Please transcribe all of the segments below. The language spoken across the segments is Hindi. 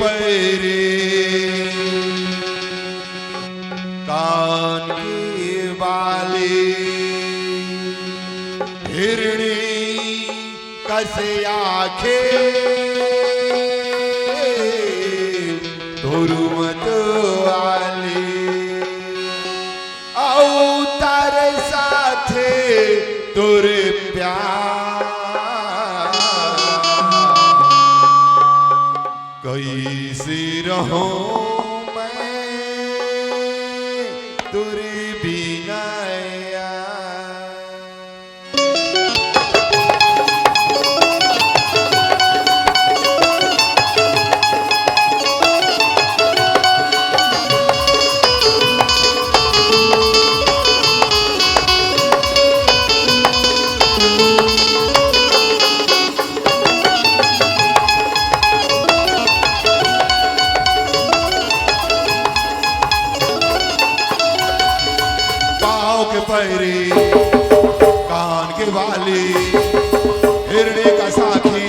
पैरे कान की बाली हिरणी कसे आखे धुरुमत वाली अवतार साथे तुर प्यार कैसे रहूं मैं तुर बिना पैरी कान के वाली हिरणी का साखी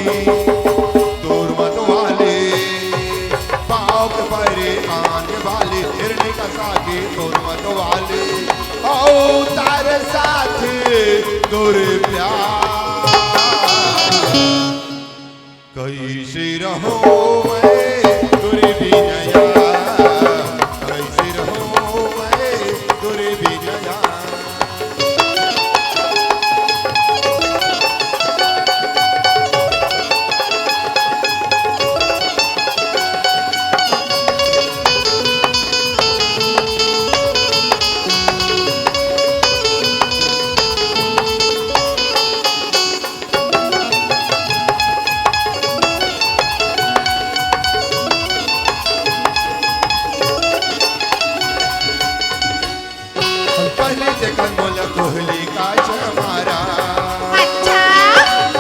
दुर्मत वाली पाँव के पैरी कान के वाली हिरणी का साखी दुर्मत वाली ओ तारे साथी दुर प्यार कैसे रहो मैं तुर बिना कैसे रहो मैं तुर बिना कोहली का हमारा अच्छा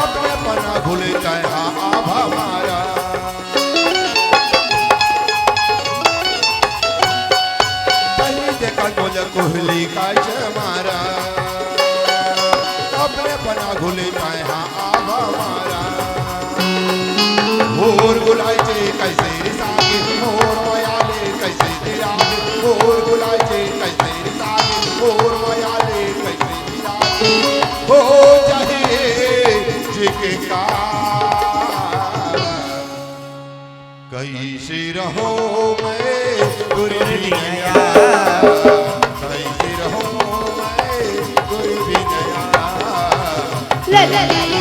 अपने पना भूल जाए आभा हमारा पहले देखा बोला कोहली का हमारा अपने पना भूल जाए आभा हमारा और गुलाय कैसे रिसागे और मायाले कैसे तेरा और गुलाय कैसे रिसागे और मायाले हो जाए जिके का कैसे रहो मैं तुरी बिना कैसे रहो मैं तुरी बिना ला ला ला ला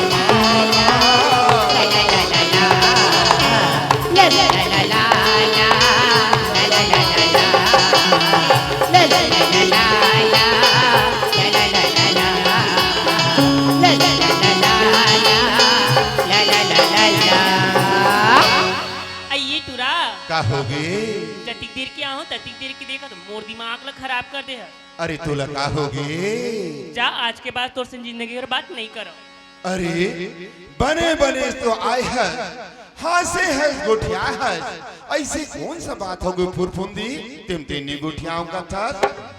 का होगे ततिक देर की आहूं ततिक देर की देखा तो मोर दिमाग ला खराब कर दे है। अरे तोला का होगे जा आज के बाद तोर से जिंदगी की बात नहीं करो। अरे बने बने तो आए है हासे है गुठिया है ऐसे कौन सा बात हो गई फुरफुंदी तुम तीन गुठियाओं का था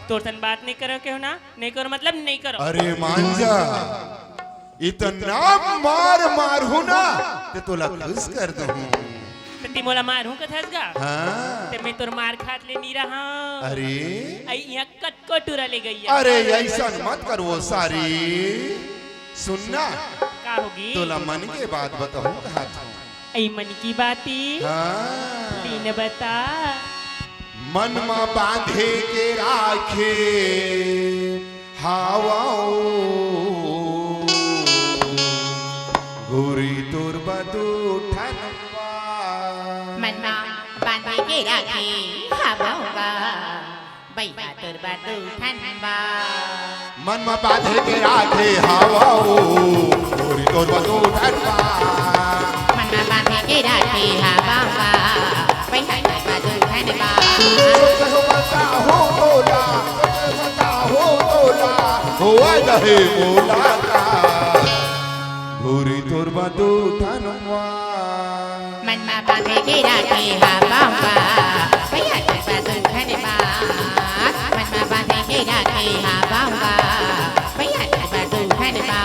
तोर सन बात नहीं करो क्यों ना नहीं करो मतलब नहीं करो। अरे मांझा इतना मार मार हो ना ते तोला खुश कर दूं ती मोला मारू कथसगा हाँ ते मैं तोर मार खात ले नी रहा। अरे आई यहाँ कटको टूरा ले गई है। अरे ऐसा मत कर वो सारी सुनना का होगी तोला मन के बात बताऊं कहा था आई मन की बाती हाँ तीन बता मन में बांधे के राखे हवाओ गोरी तोर बदू ठनवा मन्ना बांधे के राखे हवाओगा बैठा तुर बातू ठनवा मन में बांधे के राखे हवाओ गोरी तोर बदू ठनवा मन्ना बांधे के राखे हवाओगा बैठा तुर बातू ठनवा हो बोला हो रहे बोला का गोरी तोर बदू ठनवा मन्ना बांधे के राखे हवाओगा बैठा तुर बातू ठनवा मन्ना बांधे के राखे हवाओगा बैठा तुर बातू ठनवा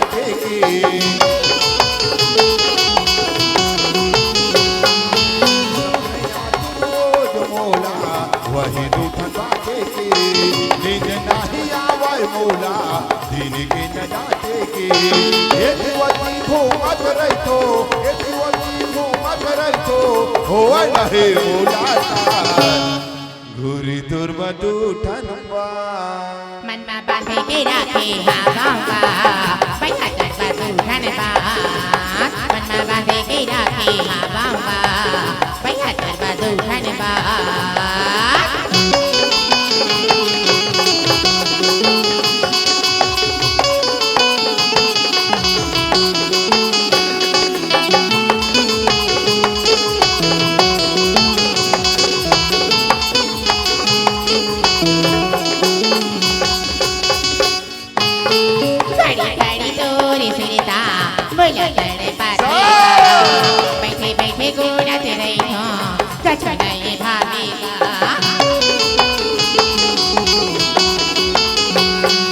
बाटे के रोज मोला वही दूठन बाटे के नींद नहीं आवे मोला दिन के न जाते के ये दिवसी घूमत रही तो ये दिवसी घूमत रही तो हो रहे मोला घूरी तुर दूठन बा मन में बांधे के राखे हवाऊंगा भैया चढ़वा दूठन बात मन में बांधे के राखे हवाऊंगा भैया चढ़वा दूठन बात बोलो तेरे पाते बैठे बैठे गोरा तेरे हो कछ नहीं भावेगा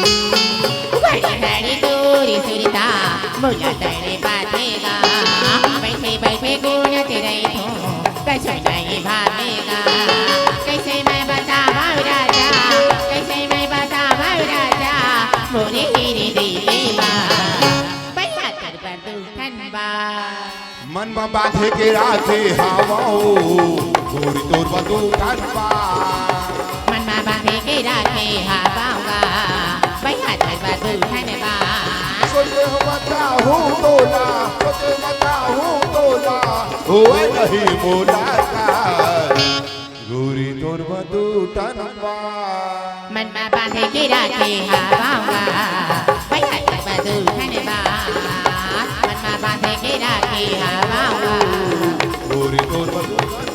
बड़ी बड़ी गोरी सुरता बोलो तेरे पातेगा बैठे बैठे गोरा तेरे हो कछ नहीं भावेगा कैसे मैं बतावा राजा कैसे मैं बतावा राजा मोरे हीरे देवा मन में बांधे के राखे हवाओ गोरी तोर बदू ठनबा मन में बांधे के राखे हवाऊंगा भैया चढ़वा दूठनबा सोचे मता हूँ तोला सोचे मता हूँ तोला होए नहीं मोला का गोरी तोर बदू ठनबा मन में बांधे के राखे हवाऊंगा भैया चढ़वा दूठनबा मन में बांधे के राखे हवाऊंगा गोरी तोर बदू